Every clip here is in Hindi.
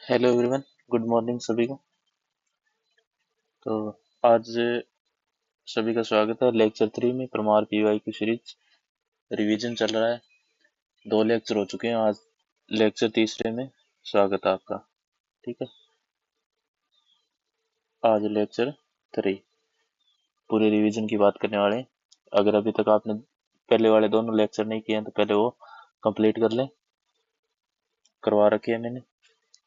Hello everyone. गुड मॉर्निंग सभी को। तो आज सभी का स्वागत है लेक्चर 3 में। परमार पीवाई की सीरीज रिवीजन चल रहा है। 2 लेक्चर हो चुके हैं, आज लेक्चर तीसरे में स्वागत है आपका। ठीक है, आज लेक्चर 3 पूरे रिवीजन की बात करने वाले हैं। अगर अभी तक आपने पहले वाले दोनों लेक्चर नहीं किए हैं तो पहले वो कंप्लीट कर लें। करवा रखे है मैंने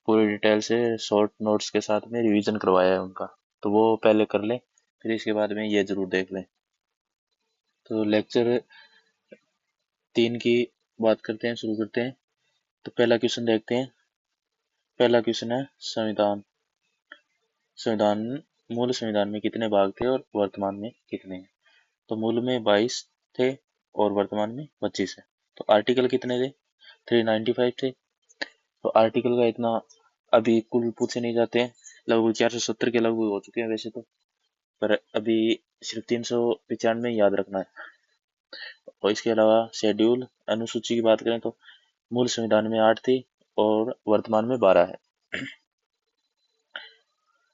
पूरी डिटेल से, शॉर्ट नोट्स के साथ में रिवीजन करवाया है उनका, तो वो पहले कर लें, फिर इसके बाद में ये जरूर देख लें। तो लेक्चर 3 की बात करते हैं, शुरू करते हैं। तो पहला क्वेश्चन देखते हैं। पहला क्वेश्चन है संविधान। संविधान मूल संविधान में कितने भाग थे और वर्तमान में कितने हैं? तो मूल में 22 थे और वर्तमान में 25 है। तो आर्टिकल कितने थे? 395 थे। तो आर्टिकल का इतना अभी कुल पूछे नहीं जाते हैं, लगभग 470 के लगभग हो चुके हैं वैसे तो, पर अभी सिर्फ 395 याद रखना है। और इसके अलावा शेड्यूल अनुसूची की बात करें तो मूल संविधान में 8 थी और वर्तमान में 12 है।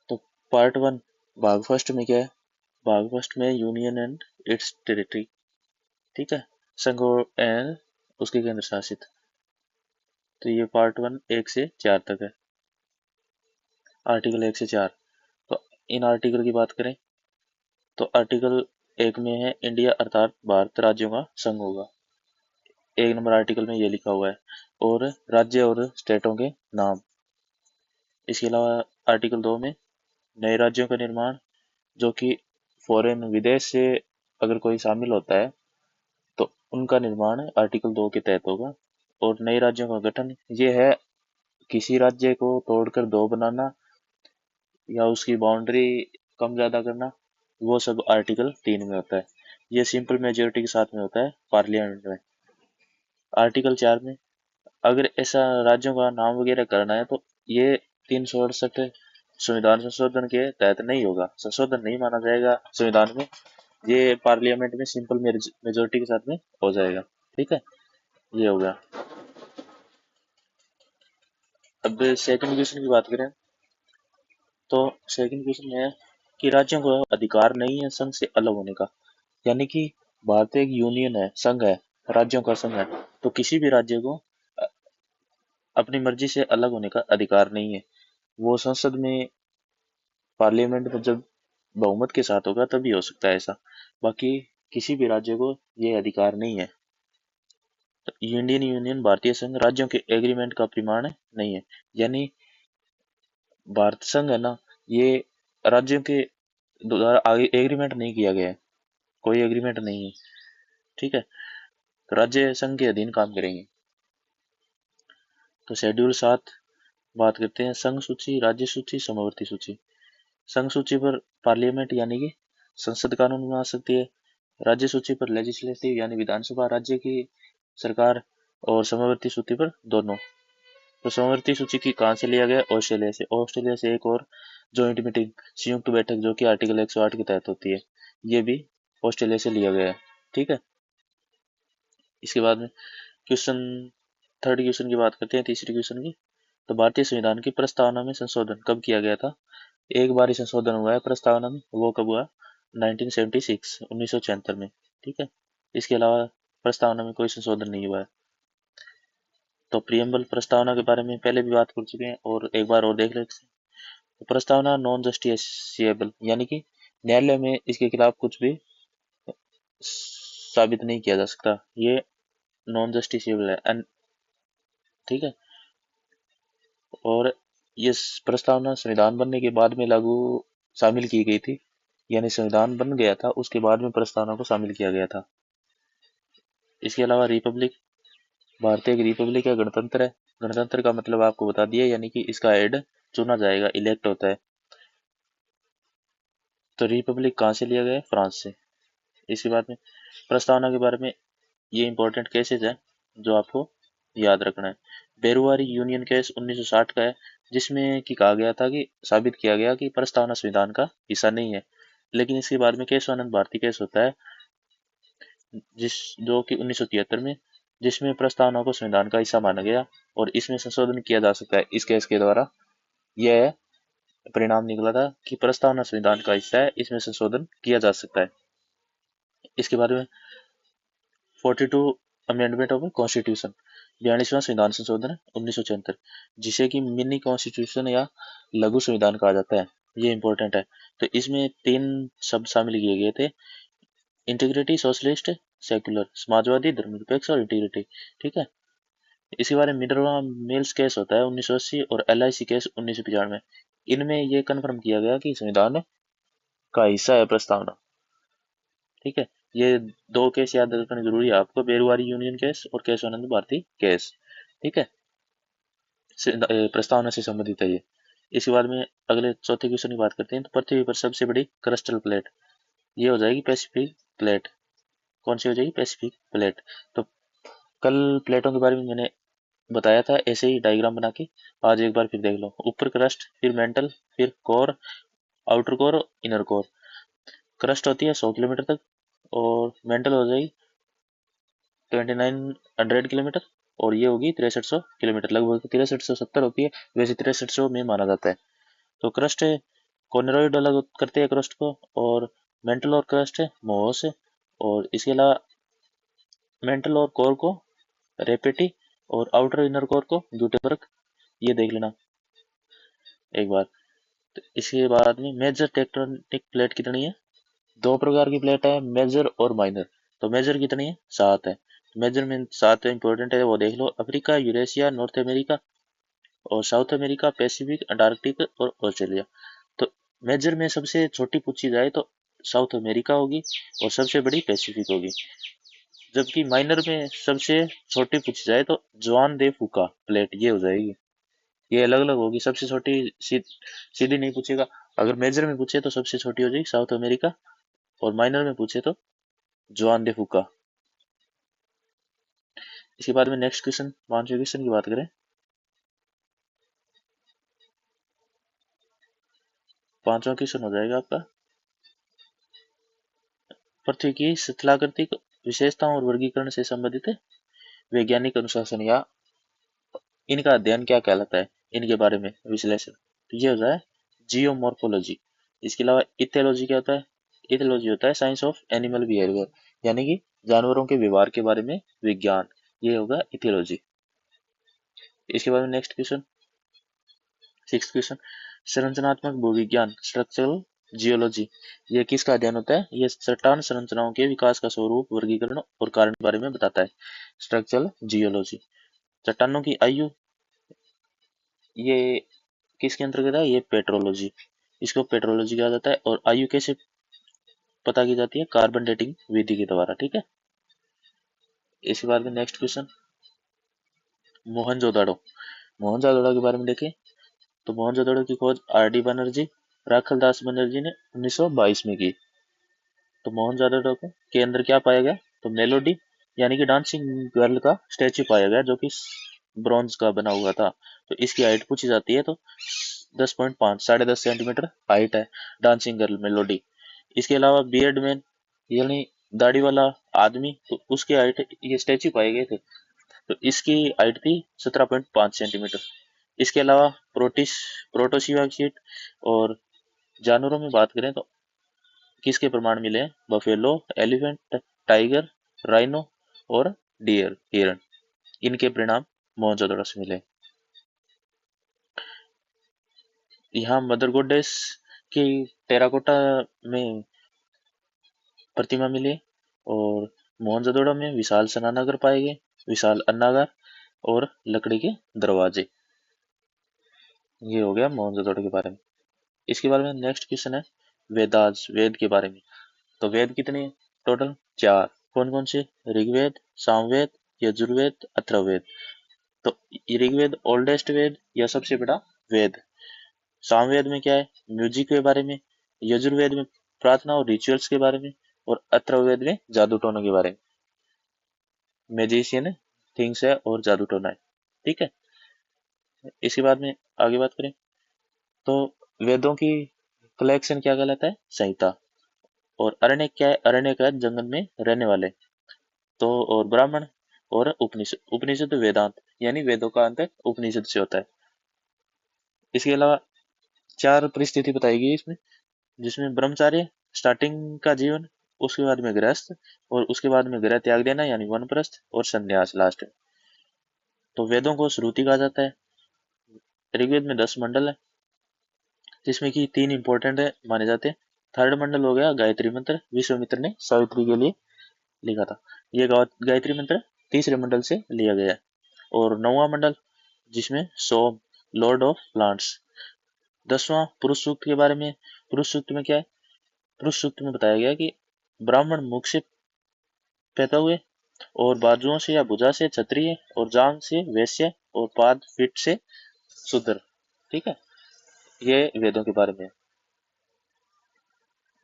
तो पार्ट 1 भाग फर्स्ट में क्या है? भाग फर्स्ट में यूनियन एंड इट्स टेरिटरी। ठीक है, संघ एंड उसके केंद्र शासित। तो ये पार्ट 1 1 से 4 तक है, आर्टिकल 1 से 4। तो इन आर्टिकल की बात करें तो आर्टिकल 1 में है इंडिया अर्थात भारत राज्यों का संघ होगा। 1 नंबर आर्टिकल में ये लिखा हुआ है, और राज्य और स्टेटों के नाम। इसके अलावा आर्टिकल 2 में नए राज्यों का निर्माण, जो कि फॉरेन विदेश से अगर कोई शामिल होता है तो उनका निर्माण आर्टिकल 2 के तहत होगा। और नए राज्यों का गठन ये है किसी राज्य को तोड़कर दो बनाना या उसकी बाउंड्री कम ज्यादा करना, वो सब आर्टिकल 3 में होता है। ये सिंपल मेजोरिटी के साथ में होता है पार्लियामेंट में। आर्टिकल 4 में अगर ऐसा राज्यों का नाम वगैरह करना है तो ये 368 संविधान संशोधन के तहत नहीं होगा, संशोधन नहीं माना जाएगा संविधान में। ये पार्लियामेंट में सिंपल मेजोरिटी के साथ में हो जाएगा। ठीक है, ये हो गया। अब सेकंड क्वेश्चन की बात करें तो सेकंड क्वेश्चन है कि राज्यों को अधिकार नहीं है संघ से अलग होने का। यानी कि भारत एक यूनियन है, संघ है, राज्यों का संघ है। तो किसी भी राज्य को अपनी मर्जी से अलग होने का अधिकार नहीं है। वो संसद में, पार्लियामेंट में जब बहुमत के साथ होगा तभी हो सकता है ऐसा। बाकी किसी भी राज्य को ये अधिकार नहीं है। तो इंडियन यूनियन भारतीय संघ राज्यों के एग्रीमेंट का प्रमाण नहीं है। यानी भारत संघ है ना, ये राज्यों के द्वारा आगे एग्रीमेंट नहीं किया गया है, कोई एग्रीमेंट नहीं है। ठीक है, तो राज्य संघ के अधीन काम करेंगे। तो शेड्यूल 7 बात करते हैं संघ सूची, राज्य सूची, समवर्ती सूची। संघ सूची पर पार्लियामेंट यानी कि संसद कानून बना सकती है। राज्य सूची पर लेजिस्लेटिव यानी विधानसभा राज्य की सरकार, और समवर्ती सूची पर दोनों। तो समवर्ती सूची की कहाँ से लिया गया? ऑस्ट्रेलिया से। ऑस्ट्रेलिया से एक और जॉइंट मीटिंग, संयुक्त बैठक, जो कि आर्टिकल 108 के तहत होती है, ये भी ऑस्ट्रेलिया से लिया गया है। ठीक है, इसके बाद में क्वेश्चन, थर्ड क्वेश्चन की बात करते हैं, तीसरी क्वेश्चन की। तो भारतीय संविधान की प्रस्तावना में संशोधन कब किया गया था? एक बार ही संशोधन हुआ है प्रस्तावना में, वो कब हुआ? 1976, 1976 में। ठीक है, इसके अलावा प्रस्तावना में कोई संशोधन नहीं हुआ है। तो प्रियम्बल प्रस्तावना के बारे में पहले भी बात कर चुके हैं और एक बार और देख लेते हैं। तो प्रस्तावना नॉन जस्टिसएबल, यानी कि न्यायालय में इसके खिलाफ कुछ भी साबित नहीं किया जा सकता, ये नॉन जस्टिसएबल है। ठीक है, और ये प्रस्तावना संविधान बनने के बाद में लागू शामिल की गई थी, यानी संविधान बन गया था उसके बाद में प्रस्तावना को शामिल किया गया था। इसके अलावा रिपब्लिक, भारत एक रिपब्लिक है, गणतंत्र है। गणतंत्र का मतलब आपको बता दिया, यानी कि इसका हेड चुना जाएगा, इलेक्ट होता है। तो रिपब्लिक कहाँ से लिया गया है? फ्रांस से। इसके बाद में प्रस्तावना के बारे में ये इंपॉर्टेंट केसेस है जो आपको याद रखना है। बेरुआरी यूनियन केस 1960 का है, जिसमें कि कहा गया था कि साबित किया गया कि प्रस्तावना संविधान का हिस्सा नहीं है। लेकिन इसके बाद में केशवानंद भारती केस होता है, जिस जो कि 1973 में, जिसमें प्रस्तावना को संविधान का हिस्सा माना गया और इसमें संशोधन किया जा सकता है इस केस के द्वारा। यह परिणाम निकला था कि प्रस्तावना संविधान का हिस्सा है, इसमें संशोधन किया जा सकता है। इसके बारे में 42 अमेंडमेंट ऑफ कॉन्स्टिट्यूशन, 42वां संविधान संशोधन 1974, जिसे कि मिनी कॉन्स्टिट्यूशन या लघु संविधान कहा जाता है, ये इंपॉर्टेंट है। तो इसमें 3 शब्द शामिल किए गए थे, इंटीग्रिटी, सोशलिस्ट, सेक्युलर, समाजवादी, धर्मनिरपेक्ष और इंटीग्रिटी। ठीक है। इसी बारे में मिनर्वा मिल्स केस होता है 1980 और LIC केस 1995। इनमें यह कन्फर्म किया गया कि संविधान का हिस्सा है प्रस्तावना। ठीक है। ये 2 केस याद रखना जरूरी है आपको, बेरुआरी यूनियन केस और केशवानंद भारती केस। ठीक है। प्रस्तावना से संबंधित है ये। इसके बाद में अगले चौथे क्वेश्चन की बात करते हैं। तो पृथ्वी पर सबसे बड़ी क्रस्टल प्लेट ये हो जाएगी पैसिफिक प्लेट। कौन सी हो जाएगी? Pacific plate. तो कल प्लेटों के बारे में मैंने बताया था ऐसे ही डायग्राम बना के, आज एक बार फिर देख लो। ऊपर क्रस्ट, फिर मेंटल, फिर core, outer core, inner core. Crust होती है 100 किलोमीटर तक और मेंटल हो जाएगी 2900 किलोमीटर और ये होगी 6300 किलोमीटर, लगभग 6370 होती है, वैसे 6300 में माना जाता है। तो क्रस्ट कॉर्नरॉइड अलग करते हैं क्रस्ट को, और मेंटल और क्रस्ट मोह से, और इसके अलावा मेंटल और कोर को रेपेटी और आउटर इनर कोर को ग्यूटेबर्ग। ये देख लेना एक बार। तो इसके बाद में मेजर टेक्टोनिक प्लेट कितनी है? 2 प्रकार की प्लेट है, मेजर और माइनर। तो मेजर कितनी है? 7 है। मेजर में 7 इंपॉर्टेंट है, वो देख लो। अफ्रीका, यूरेशिया, नॉर्थ अमेरिका और साउथ अमेरिका, पैसिफिक, अंटार्कटिक और ऑस्ट्रेलिया। तो मेजर में सबसे छोटी पूछी जाए तो साउथ अमेरिका होगी और सबसे बड़ी पैसिफिक होगी। जबकि माइनर में सबसे छोटी पूछी जाए तो जुआन दे फूका प्लेट ये हो जाएगी। ये अलग अलग होगी, सबसे छोटी सीधी नहीं पूछेगा। अगर मेजर में पूछे तो सबसे छोटी हो जाएगी साउथ अमेरिका, और माइनर में पूछे तो जुआन दे फूका। इसके बाद में नेक्स्ट क्वेश्चन, 5वें क्वेश्चन की बात करें। 5वां क्वेश्चन हो जाएगा आपका, पृथ्वी की स्थलाकृतिक विशेषताओं और वर्गीकरण से संबंधित वैज्ञानिक अनुशासन या इनका अध्ययन क्या कहलाता है, इनके बारे में विश्लेषण। तो ये होता है जियोमॉर्फोलॉजी। इसके अलावा इथेलॉजी क्या होता है? इथेलॉजी होता है साइंस ऑफ एनिमल बिहेवियर, यानी कि जानवरों के व्यवहार के बारे में विज्ञान, ये होगा इथेलॉजी। इसके बाद में नेक्स्ट क्वेश्चन, 6th क्वेश्चन, संरचनात्मक भूविज्ञान स्ट्रक्चरल जियोलॉजी, ये किसका अध्ययन होता है? ये चट्टान संरचनाओं के विकास का स्वरूप, वर्गीकरण और कारण के बारे में बताता है, स्ट्रक्चरल जियोलॉजी। चट्टानों की आयु ये किसके अंतर्गत है? ये पेट्रोलॉजी, इसको पेट्रोलॉजी कहा जाता है। और आयु कैसे पता की जाती है? कार्बन डेटिंग विधि के द्वारा। ठीक है। इसके बाद में नेक्स्ट क्वेश्चन, मोहनजोदाड़ो। मोहनजोदाड़ो के बारे में देखें तो मोहनजोदाड़ो की खोज RD बनर्जी, राखल दास बनर्जी ने 1922 में की। तो मोहनजोदाड़ो के अंदर क्या पाया गया? तो मेलोडी यानी कि डांसिंग गर्ल का स्टैचू पाया गया, जो कि ब्रॉन्ज का बना हुआ था। तो इसकी हाइट पूछी जाती है तो 10.5 10.5 सेंटीमीटर हाइट है डांसिंग गर्ल मेलोडी। इसके अलावा बियर्ड मैन यानी दाढ़ी वाला आदमी, तो उसकी हाइट, ये स्टैचू पाए गए थे, तो इसकी हाइट थी 17.5 सेंटीमीटर। इसके अलावा प्रोटोसिवा कीट और जानवरों में बात करें तो किसके प्रमाण मिले हैं? बफेलो, एलिफेंट, टाइगर, राइनो और डियर हिरन, इनके परिणाम मोहनजोदड़ो से मिले। यहाँ मदर गोडेस की टेराकोटा में प्रतिमा मिली, और मोहनजोदड़ो में विशाल स्नानागार पाए गए, विशाल अन्नागार और लकड़ी के दरवाजे। ये हो गया मोहनजोदड़ो के बारे में। इसके बारे में नेक्स्ट क्वेश्चन है वेदास, वेद के बारे में। तो वेद कितने हैं? टोटल 4। कौन कौन से? ऋग्वेद, सामवेद, यजुर्वेद, अथर्ववेद। तो ऋग्वेद ओल्डेस्ट वेद या सबसे बड़ा वेद। सामवेद में क्या है? म्यूजिक के बारे में। यजुर्वेद में प्रार्थना और रिचुअल्स के बारे में। और अथर्ववेद में जादू टोनों के बारे में, मैजिशियन थिंग्स है और जादू टोना है। ठीक है। इसके बाद में आगे बात करें तो वेदों की कलेक्शन क्या कहलाता है? संहिता। और अरण्य क्या है? अरण्य का जंगल में रहने वाले। तो और ब्राह्मण और उपनिषद, उपनिषद वेदांत यानी वेदों का अंत उपनिषद से होता है। इसके अलावा 4 परिस्थिति बताई गई इसमें, जिसमें ब्रह्मचार्य स्टार्टिंग का जीवन, उसके बाद में गृहस्थ, और उसके बाद में गृह त्याग देना यानी वानप्रस्थ, और संन्यास लास्ट। तो वेदों को श्रुति कहा जाता है। ऋग्वेद में 10 मंडल है, जिसमें कि 3 इंपॉर्टेंट है माने जाते हैं। थर्ड मंडल हो गया गायत्री मंत्र, विश्वामित्र ने सावित्री के लिए लिखा था। ये गायत्री मंत्र तीसरे मंडल से लिया गया है। और 9वां मंडल, जिसमें सोम, लॉर्ड ऑफ प्लांट्स। 10वां पुरुष सूक्त के बारे में। पुरुष सूक्त में क्या है? पुरुष सूक्त में बताया गया कि ब्राह्मण मुख से पैदा हुए, और बाजुओं से या भुजा से क्षत्रिय, और जांग से वैश्य, और पाद फीट से शूद्र। ठीक है, ये वेदों के बारे में है।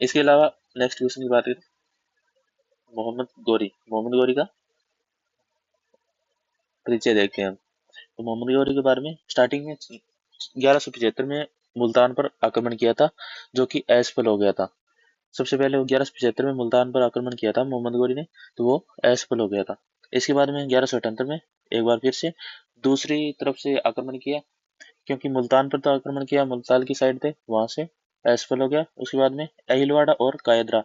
इसके अलावा नेक्स्ट क्वेश्चन की बात करें, मोहम्मद गौरी का परिचय देखते हैं हम। तो मोहम्मद गौरी के बारे में स्टार्टिंग में 1175 में मुल्तान पर आक्रमण किया था, जो कि असफल हो गया था। सबसे पहले वो 1175 में मुल्तान पर आक्रमण किया था मोहम्मद गौरी ने, तो वो असफल हो गया था। इसके बाद में 1178 में एक बार फिर से दूसरी तरफ से आक्रमण किया, क्योंकि मुल्तान पर तो आक्रमण किया, मुल्तान की साइड थे, वहां से असफल हो गया। उसके बाद में अहिलवाड़ा और कायदरा,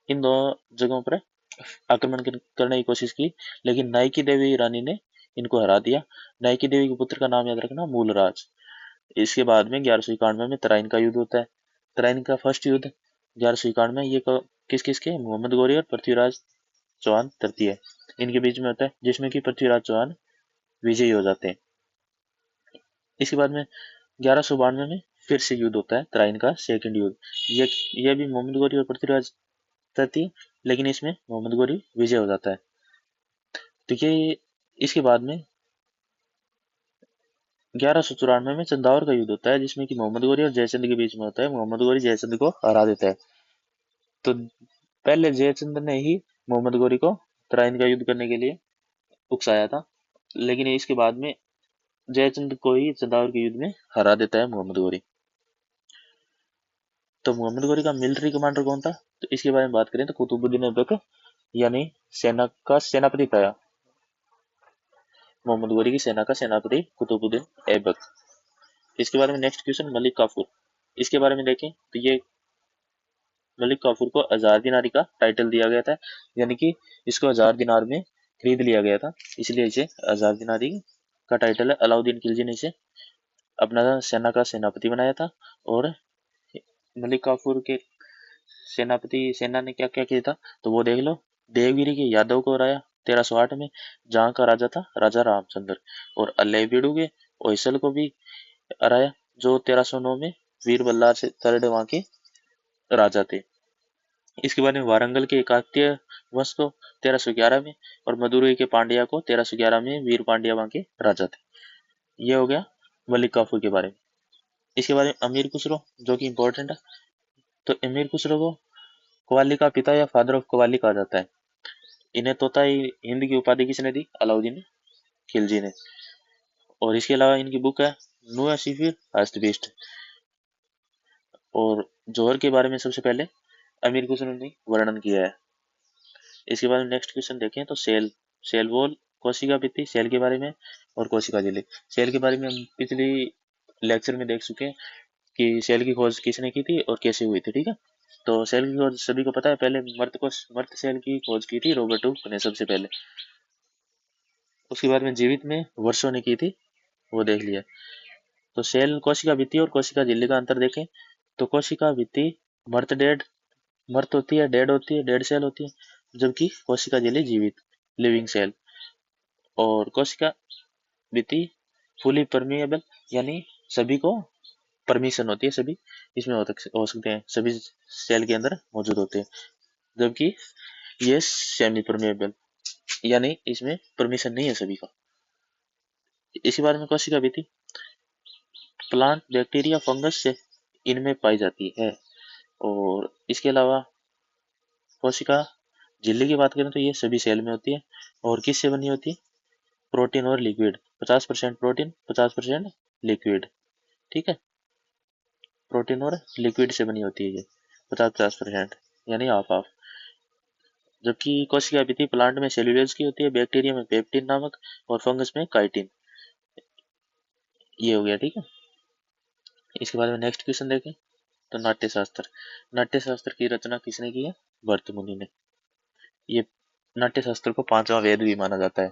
इन दोनों जगहों पर आक्रमण करने की कोशिश की, लेकिन नायकी देवी रानी ने इनको हरा दिया। नायकी देवी के पुत्र का नाम याद रखना, मूलराज। इसके बाद में 1191 में तराइन का युद्ध होता है। तराइन का फर्स्ट युद्ध 1191 में, ये किस किस के? मोहम्मद गौरी और पृथ्वीराज चौहान तृतीय, इनके बीच में होता है, जिसमें कि पृथ्वीराज चौहान विजयी हो जाते हैं। इसके बाद में 1192 में फिर से युद्ध होता है, तराइन का सेकंड युद्ध। ये भी मोहम्मद गौरी और पृथ्वीराज तृतीय, लेकिन इसमें मोहम्मद गौरी विजय हो जाता है। तो ये इसके बाद में 1194 में चंदावर का युद्ध होता है, जिसमें कि मोहम्मद गौरी और जयचंद के बीच में होता है। मोहम्मद गौरी जयचंद को हरा देता है। तो पहले जयचंद ने ही मोहम्मद गौरी को तराइन का युद्ध करने के लिए उकसाया था, लेकिन इसके बाद में जयचंद को ही चंदावर के युद्ध में हरा देता है मोहम्मद गौरी। तो मोहम्मद गौरी का मिलिट्री कमांडर कौन था? तो इसके बारे में बात करें तो कुतुबुद्दीन ऐबक, यानी सेना का सेनापति था। मोहम्मद गौरी की सेना का सेनापति कुतुबुद्दीन ऐबक। इसके बारे में नेक्स्ट क्वेश्चन, मलिक काफूर। इसके बारे में देखें तो ये मलिक काफूर को 1000 दिनारी का टाइटल दिया गया था, यानी कि इसको 1000 दिनार में खरीद लिया गया था, इसलिए इसे 1000 दिनारी का टाइटल है। अलाउद्दीन खिलजी ने इसे अपना सेना का सेनापति बनाया था। और मलिक काफूर के सेना ने क्या क्या किया था तो वो देख लो। देवगिरी के यादव को हराया 1308 में, जहाँ का राजा था राजा रामचंद्र। और अल्लेबीडू के ओयसल को भी हराया, जो 1309 में वीर बल्लार से थर्ड वहां के राजा थे। इसके बाद में वारंगल के काकतीय वंश को 1311 में, और मदुरई के पांड्या को 1311 में वीर पांड्या वहां के राजा थे। ये हो गया मलिक काफूर के बारे में। इसके बाद में अमीर खुसरो, जो कि इंपॉर्टेंट है। तो अमीर खुसरो को कव्वाली का पिता या फादर ऑफ कव्वाली कहा जाता है। इन्हें तोताई हिंद की उपाधि किसने दी? अलाउद्दीन खिलजी ने। और इसके अलावा इनकी बुक है नुआ शिफिर हस्तबिस्ट। और जौहर के बारे में सबसे पहले अमीर खुसरो ने वर्णन किया है। इसके बाद नेक्स्ट क्वेश्चन देखें तो सेल वॉल, कोशिका भित्ति, सेल के बारे में, और कोशिका झिल्ली। सेल के बारे में हम पिछली लेक्चर में देख चुके हैं कि सेल की खोज किसने की थी और कैसे हुई थी। ठीक है, तो सेल की खोज सभी को पता है। पहले मर्त सेल की खोज की थी रॉबर्ट हुक ने सबसे पहले। उसके बाद में जीवित में वर्षों ने की थी, वो देख लिया। तो सेल कोशिका भित्ति और कोशिका झिल्ली का अंतर देखें तो कोशिका भित्ति मर्त डेड मर्त होती है, डेड होती है, डेड सेल होती है, जबकि कोशिका झिल्ली जीवित लिविंग सेल। और कोशिका भित्ति फुली परमिएबल, यानी सभी को परमिशन होती है, सभी इसमें हो सकते हैं, सभी सेल के अंदर मौजूद होते हैं। जबकि ये सेमी परमिएबल, यानी इसमें परमिशन नहीं है सभी का। इसी बारे में कोशिका भित्ति प्लांट, बैक्टीरिया, फंगस से इनमें पाई जाती है। और इसके अलावा कोशिका झिल्ली की बात करें तो ये सभी सेल में होती है। और किससे बनी होती है? प्रोटीन और लिक्विड, 50% प्रोटीन, 50% लिक्विड। ठीक है, प्रोटीन और लिक्विड से बनी होती है ये 50-50%, यानी हाफ हाफ। जबकि कोशिका भित्ति प्लांट में सेल्यूलोज की होती है, बैक्टीरिया में पेप्टिन नामक, और फंगस में काइटिन। ये हो गया। ठीक है, इसके बाद में नेक्स्ट क्वेश्चन देखें तो नाट्य शास्त्र। नाट्य शास्त्र की रचना किसने की है? भरत मुनि ने। ये नाट्य शास्त्र को पांचवा वेद भी माना जाता है।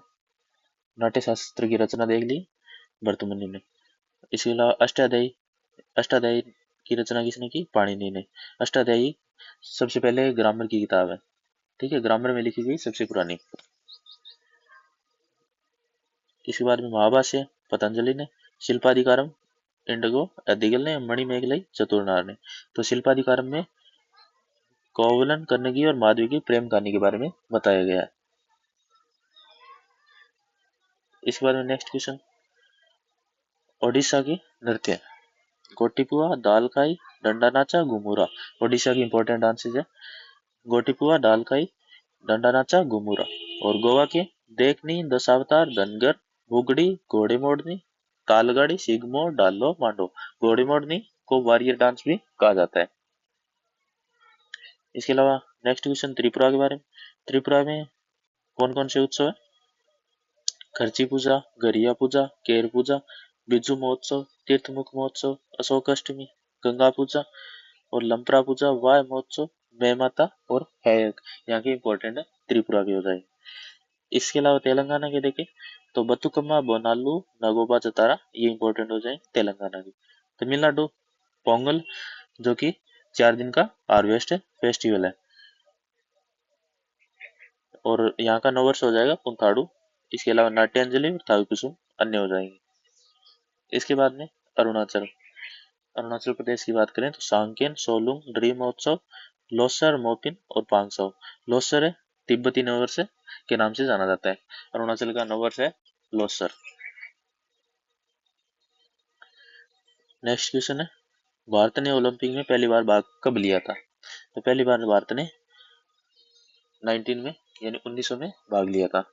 नाट्य शास्त्र की रचना देख ली भरत मुनि ने। इसके अलावा अष्टाध्यायी, अष्टाध्यायी की रचना किसने की? पाणिनि ने। अष्टाध्यायी सबसे पहले ग्रामर की किताब है, ठीक है, ग्रामर में लिखी गई सबसे पुरानी। इसके बाद में महाभाष्य पतंजलि ने। शिल्पाधिकारम इंडगो अदिगल ने। मणिमेखलाई चतुरनार ने। तो शिल्पाधिकारम में कोवलन करने की और माधवी की प्रेम कहानी के बारे में बताया गया है। इसके बाद में नेक्स्ट क्वेश्चन, ओडिशा की नृत्य। गोटीपुआ, दालखाई, डंडा नाचा, घुमुरा। ओडिशा की इंपॉर्टेंट डांसेस है गोटीपुआ, दालखाई, डंडा नाचा, घुमुरा। और गोवा के देखनी, दशावतार, धनगर, बुगड़ी, घोड़े मोड़नी, तालगाड़ी, सिगमो, डालो, मांडो। घोड़े मोड़नी को वारियर डांस भी कहा जाता है। इसके अलावा नेक्स्ट क्वेश्चन त्रिपुरा के बारे में। त्रिपुरा में कौन कौन से उत्सव है? खर्ची पूजा, गरिया पूजा, केर पूजा, बिजू महोत्सव, तीर्थमुख महोत्सव, अशोक अष्टमी, गंगा पूजा और लंपरा पूजा, वाय महोत्सव, मैं माता और हैयक यहाँ की इंपॉर्टेंट है त्रिपुरा की हो जाए। इसके अलावा तेलंगाना के देखें तो बतुकम्मा, बोनालू, नगोबा चतारा, ये इंपॉर्टेंट हो जाए तेलंगाना की। तमिलनाडु पोंगल, जो कि 4 दिन का हार्वेस्ट फेस्टिवल है, और यहाँ का नववर्ष हो जाएगा पुंथाड़ू। इसके अलावा नाट्यांजलि और थाईपुसम अन्य हो जाएंगे। इसके बाद में अरुणाचल, अरुणाचल प्रदेश की बात करें तो सांकेन, सोलुंग, ड्रीम महोत्सव, लोसर, मोपिन और पांगसौ। लोसर है तिब्बती नववर्ष के नाम से जाना जाता है। अरुणाचल का नववर्ष है लोसर। नेक्स्ट क्वेश्चन है, भारत ने ओलंपिक में पहली बार भाग कब लिया था? तो पहली बार भारत ने 19 में यानी 1900 में भाग लिया था।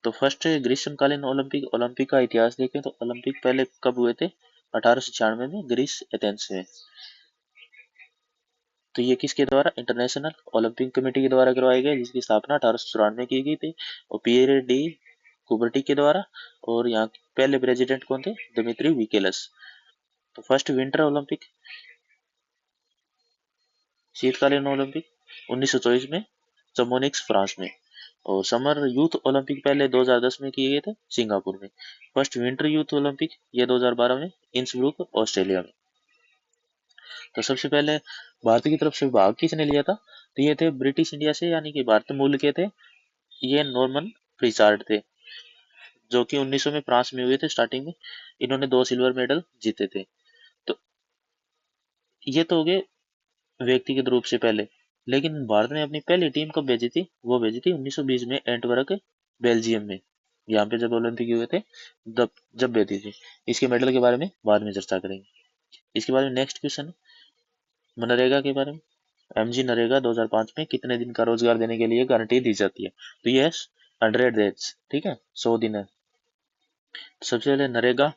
तो फर्स्ट ग्रीष्मकालीन ओलंपिक, ओलंपिक का इतिहास देखें तो ओलंपिक पहले कब हुए थे? 1896 में ग्रीस एथेंस में। तो ये किसके द्वारा? इंटरनेशनल ओलंपिक कमेटी के द्वारा करवाए गए, जिसकी स्थापना 1894 में की गई थी, और पियर डी कुबर्टी के द्वारा। और यहाँ के पहले प्रेसिडेंट कौन थे? दिमित्री विकेलस। तो फर्स्ट विंटर ओलंपिक, शीतकालीन ओलंपिक 1924 में चमोनिक्स फ्रांस में। और समर यूथ ओलंपिक पहले 2010 में किए गए थे सिंगापुर में। फर्स्ट विंटर यूथ ओलंपिक ये 2012 में इंसब्रुक ऑस्ट्रेलिया में। तो सबसे पहले भारत की तरफ से भाग किसने लिया था? तो ये थे ब्रिटिश इंडिया से, यानी कि भारत मूल के थे, ये नॉर्मन प्रिचार्ड थे, जो कि 1900 में फ्रांस में हुए थे स्टार्टिंग में। इन्होंने 2 सिल्वर मेडल जीते थे। तो ये तो हो गए व्यक्तिगत रूप से पहले। लेकिन भारत ने अपनी पहली टीम कब भेजी थी? वो भेजी थी 1920 में एंटवर्प बेल्जियम में। यहाँ पे जब ओलंपिक हुए थे तब जब भेजी थी। इसके मेडल के बारे में बाद में चर्चा करेंगे। इसके बारे में नेक्स्ट क्वेश्चन है मनरेगा के बारे में। एमजी नरेगा 2005 में कितने दिन का रोजगार देने के लिए गारंटी दी जाती है? तो ये 100 डेज, ठीक है, 100 दिन है। सबसे पहले नरेगा,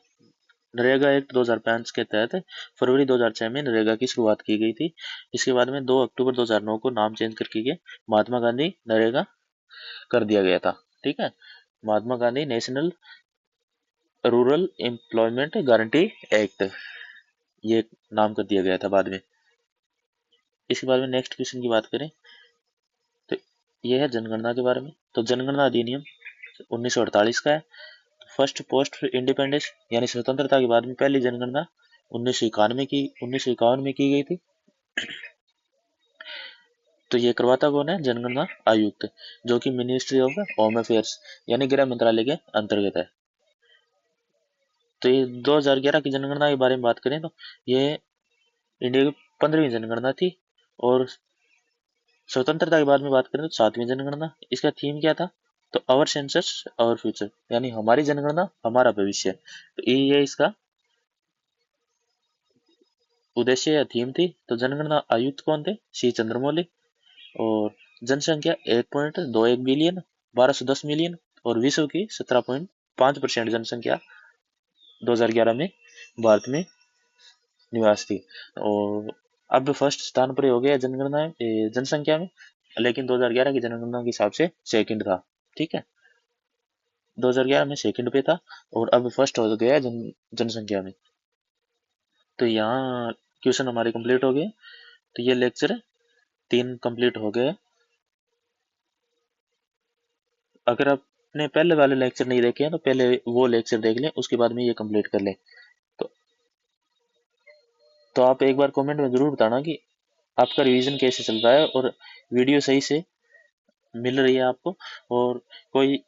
नरेगा एक्ट 2005 के तहत फरवरी 2006 में नरेगा की शुरुआत की गई थी। इसके बाद में 2 अक्टूबर 2009 को नाम चेंज करके महात्मा गांधी नरेगा कर दिया गया था, ठीक है। Mahatma Gandhi national rural employment guarantee act, ये नाम कर दिया गया था बाद में। इसके बारे में नेक्स्ट क्वेश्चन की बात करें तो यह है जनगणना के बारे में। तो जनगणना अधिनियम 1948 का है। फर्स्ट पोस्ट इंडिपेंडेंस यानी स्वतंत्रता के बाद में पहली जनगणना 1951 में की गई थी। तो ये करवाता कौन है? जनगणना आयुक्त, जो कि मिनिस्ट्री ऑफ होम अफेयर्स यानी गृह मंत्रालय के अंतर्गत है। तो ये 2011 की जनगणना के बारे में बात करें तो ये इंडिया की 15वीं जनगणना थी। और स्वतंत्रता के बाद में बात करें तो 7वीं जनगणना। इसका थीम क्या था? तो आवर सेंसस आवर फ्यूचर, यानी हमारी जनगणना हमारा भविष्य। तो ये इसका उद्देश्य या थीम थी। तो जनगणना आयुक्त कौन थे? सी चंद्रमौली। और जनसंख्या 1.21 बिलियन, 1210 मिलियन, और विश्व की 17.5% जनसंख्या 2011 में भारत में निवास थी। और अब फर्स्ट स्थान पर हो गया जनगणना जनसंख्या में, लेकिन 2011 की जनगणना के हिसाब से सेकंड था, ठीक है, 2011 में सेकंड पे था और अब फर्स्ट हो गया जनसंख्या में। तो यहाँ क्वेश्चन हमारे कंप्लीट हो गए। तो ये लेक्चर 3 कंप्लीट हो गए। अगर आपने पहले वाले लेक्चर नहीं देखे हैं तो पहले वो लेक्चर देख लें, उसके बाद में ये कंप्लीट कर लें। तो आप एक बार कमेंट में जरूर बताना कि आपका रिवीजन कैसे चल रहा है और वीडियो सही से मिल रही है आपको, और कोई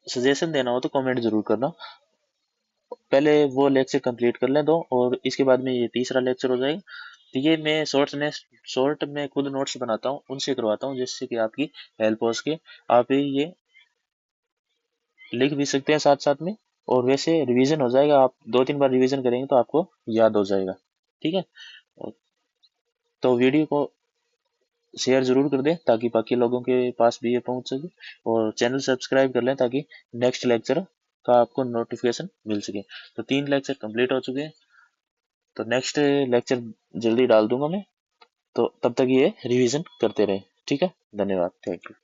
सजेशन देना हो तो कमेंट जरूर करना। पहले वो लेक्चर कंप्लीट कर लें दो, और इसके बाद में ये तीसरा लेक्चर हो जाएगा। तो ये मैं शॉर्ट में खुद नोट्स बनाता हूँ, उनसे करवाता हूँ, जिससे कि आपकी हेल्प हो सके। आप ये लिख भी सकते हैं साथ साथ में, और वैसे रिवीजन हो जाएगा। आप 2-3 बार रिवीजन करेंगे तो आपको याद हो जाएगा। ठीक है, तो वीडियो को शेयर जरूर कर दें ताकि बाकी लोगों के पास भी ये पहुंच सके, और चैनल सब्सक्राइब कर लें ताकि नेक्स्ट लेक्चर का आपको नोटिफिकेशन मिल सके। तो 3 लेक्चर कंप्लीट हो चुके हैं। तो नेक्स्ट लेक्चर जल्दी डाल दूंगा मैं। तो तब तक ये रिवीजन करते रहे। ठीक है, धन्यवाद, थैंक यू।